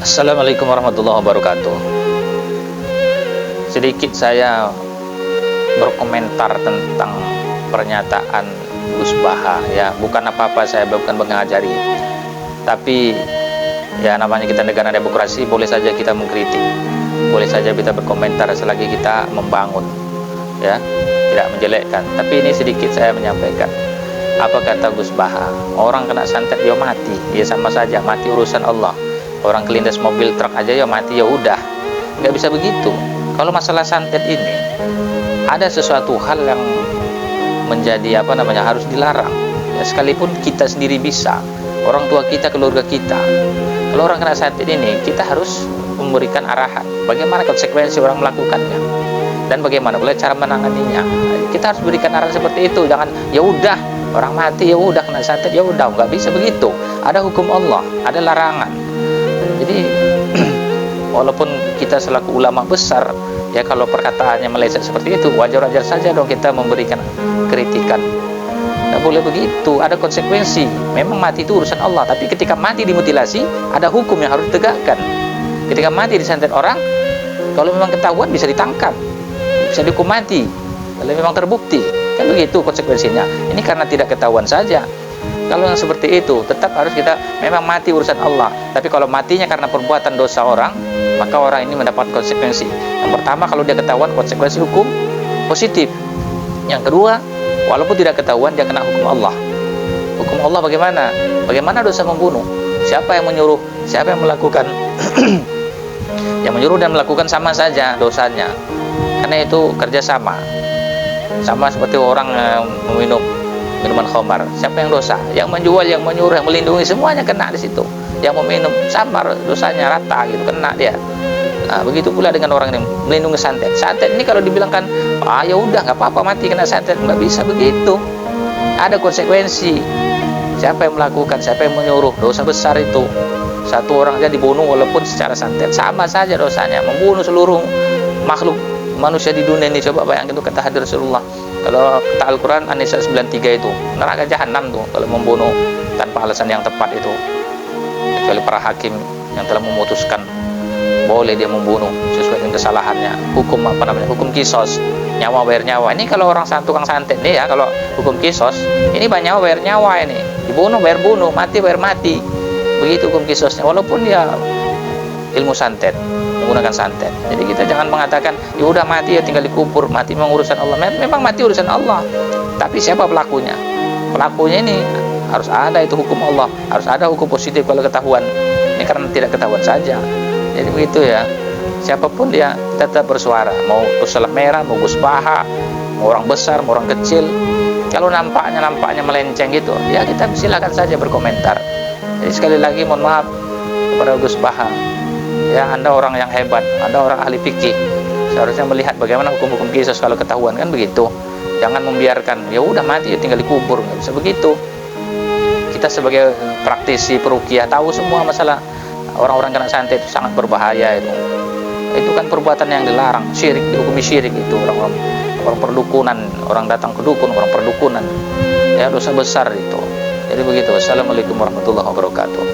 Assalamualaikum warahmatullahi wabarakatuh. Sedikit saya berkomentar tentang pernyataan Gus Baha, ya, bukan apa-apa, saya bukan mengajari, tapi ya namanya kita negara demokrasi, boleh saja kita mengkritik, boleh saja kita berkomentar selagi kita membangun, ya, tidak menjelekkan. Tapi ini sedikit saya menyampaikan. Apa kata Gus Baha? Orang kena santet ya mati, ya sama saja, mati urusan Allah. Orang kelindas mobil truk aja ya mati, ya udah, nggak bisa begitu. Kalau masalah santet ini ada sesuatu hal yang menjadi harus dilarang, ya, sekalipun kita sendiri bisa, orang tua kita, keluarga kita. Kalau orang kena santet ini, kita harus memberikan arahan bagaimana konsekuensi orang melakukannya dan bagaimana pula cara menanganinya. Kita harus berikan arahan seperti itu. Jangan ya udah orang mati, ya udah kena santet, ya udah, nggak bisa begitu. Ada hukum Allah, ada larangan. Jadi walaupun kita selaku ulama besar, ya, kalau perkataannya meleset seperti itu, wajar-wajar saja dong kita memberikan kritikan. Nggak boleh begitu, ada konsekuensi. Memang mati itu urusan Allah, tapi ketika mati dimutilasi, ada hukum yang harus ditegakkan. Ketika mati disantet orang, kalau memang ketahuan bisa ditangkap, bisa dihukum mati, kalau memang terbukti, kan begitu konsekuensinya. Ini karena tidak ketahuan saja. Kalau yang seperti itu, tetap harus kita, memang mati urusan Allah. Tapi kalau matinya karena perbuatan dosa orang, maka orang ini mendapat konsekuensi. Yang pertama, kalau dia ketahuan, konsekuensi hukum positif. Yang kedua, walaupun tidak ketahuan, dia kena hukum Allah. Hukum Allah bagaimana? Bagaimana dosa membunuh? Siapa yang menyuruh? Siapa yang melakukan? Yang menyuruh dan melakukan sama saja dosanya, karena itu kerjasama. Sama seperti orang meminum minuman khamar. Siapa yang dosa? Yang menjual, yang menyuruh, yang melindungi, semuanya kena di situ. Yang meminum sama dosanya, rata gitu, kena dia. Nah, begitu pula dengan orang yang melindungi santet. Santet ini kalau dibilangkan, ya udah nggak apa-apa mati kena santet, nggak bisa begitu. Ada konsekuensi. Siapa yang melakukan, siapa yang menyuruh, dosa besar itu. Satu orang aja dibunuh walaupun secara santet, sama saja dosanya. Membunuh seluruh makhluk manusia di dunia ini. Coba bayangkan itu kata hadis Rasulullah. Kalau kata Al-Quran An-Nisa 93 itu neraka jahanam tuh kalau membunuh tanpa alasan yang tepat itu, kecuali para hakim yang telah memutuskan boleh dia membunuh sesuai dengan kesalahannya. Hukum hukum kisos, nyawa bayar nyawa. Ini kalau orang tukang santet nih, ya, kalau hukum kisos ini banyak nyawa bayar nyawa, ini dibunuh bayar bunuh, mati bayar mati. Begitu hukum kisosnya, walaupun dia ilmu santet, menggunakan santet. Jadi kita jangan mengatakan ya udah mati ya tinggal dikubur, mati memang urusan Allah. Memang mati urusan Allah, tapi siapa pelakunya? Pelakunya ini harus ada itu hukum Allah, harus ada hukum positif kalau ketahuan. Ini karena tidak ketahuan saja. Jadi begitu, ya, siapapun dia tetap bersuara, mau Salam Merah, mau Gus Baha, mau orang besar, mau orang kecil. Kalau nampaknya melenceng gitu, ya kita silakan saja berkomentar. Jadi sekali lagi mohon maaf kepada Gus Baha, ya, Anda orang yang hebat, Anda orang ahli fikih, seharusnya melihat bagaimana hukum-hukum kisos kalau ketahuan, kan begitu. Jangan membiarkan ya udah mati ya tinggal dikubur, nggak bisa begitu. Kita sebagai praktisi peruqyah tahu semua masalah orang-orang kena santet itu sangat berbahaya itu. Itu kan perbuatan yang dilarang, syirik, dihukumi syirik itu. Orang perdukunan, orang datang ke dukun, orang perdukunan, ya, dosa besar itu. Jadi begitu. Assalamualaikum warahmatullahi wabarakatuh.